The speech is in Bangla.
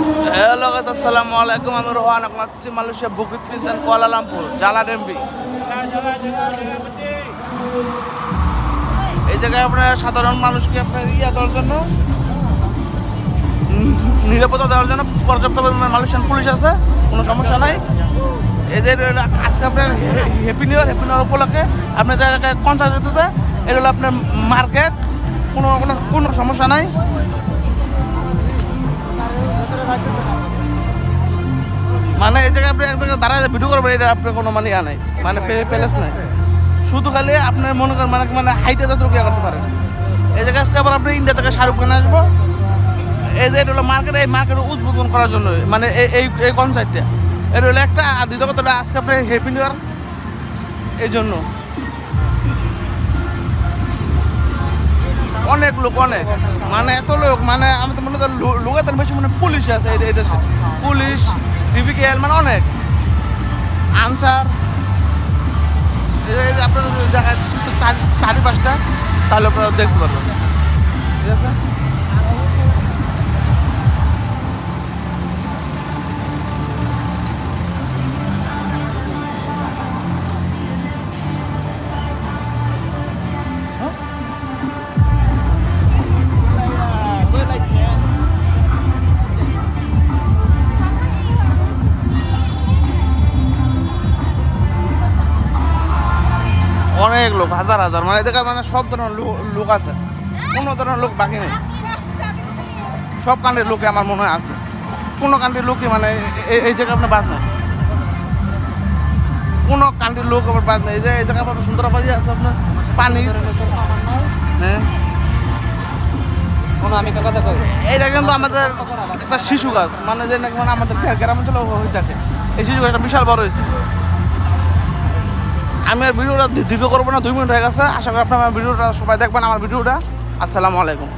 হ্যালো গাইস, আসসালামু আলাইকুম। আমি রোহান, আপনার হচ্ছে মালয়েশিয়া বুকিত প্রিন্সেন কুয়ালালামপুর জালান এমবি। এই জায়গায় আপনার সাধারণ মানুষকে আপনার দেওয়ার জন্য, নিরাপত্তা দেওয়ার জন্য পর্যাপ্ত পরিমাণ মালয়েশিয়ান পুলিশ আছে, কোনো সমস্যা নাই। এই যে আজকে আপনার হ্যাপি নিউ ইয়ার উপলক্ষে আপনার জায়গায় কনসার্ট হতেছে। এটা হলো আপনার মার্কেট, কোনো সমস্যা নাই। মানে এই জায়গায় আপনি এক জায়গায় দাঁড়ায় ভিডিও করবেন, এটা আপনার কোনো মানে নাই, মানে প্যালেস নাই। শুধু খালি আপনার মনে করেন মানে হাইটে যতটুকু করতে পারেন। এই জায়গায় আজকে আবার আপনি ইন্ডিয়া থেকে শাহরুখ খান আসবো। এই যে এটা হলো মার্কেট, এই মার্কেট উদ্বোধন করার জন্য, মানে এই কনসার্টটা এটা হলো একটা। আর দ্বিতীয় কথাটা আজকে আপনার হ্যাপি নিউ ইয়ার, এই জন্য অনেক লোক, মানে এত লোক, মানে আমি তো মনে করি লোকের বেশি মানে পুলিশ আছে এই দেশে, পুলিশ ডিবিকেএল মানে অনেক আনসার। এই যে আপনার জায়গায় 4-5টা, তাহলে আপনারা দেখতে পারবেন, ঠিক আছে। অনেক লোক, হাজার মানে দেখা, মানে সব ধরনের লোক আছে, কোনো ধরনের লোক বাকি নেই। সব কান্ট্রির লোকে আমার মনে হয় আছে, কোনো কান্ট্রির লোকই মানে এই জায়গায় আপনার বাদ নেই, কোনো কান্ট্রির লোক আবার বাদ নেই। এই যে এই জায়গায় আপনার সুন্দর পানি আছে, আপনার পানি। হ্যাঁ, এইটা কিন্তু আমাদের একটা শিশু গাছ, মানে যে নাকি মানে আমাদের গ্রামাঞ্চলে হয়ে থাকে। এই শিশু গাছটা বিশাল বড় হয়েছে। আমি আর ভিডিওটা দীর্ঘ করবো না, 2 মিনিট হয়ে গেছে। আশা করি আপনার ভিডিওটা সবাই দেখবেন, আমার ভিডিওটা। আসসালামু আলাইকুম।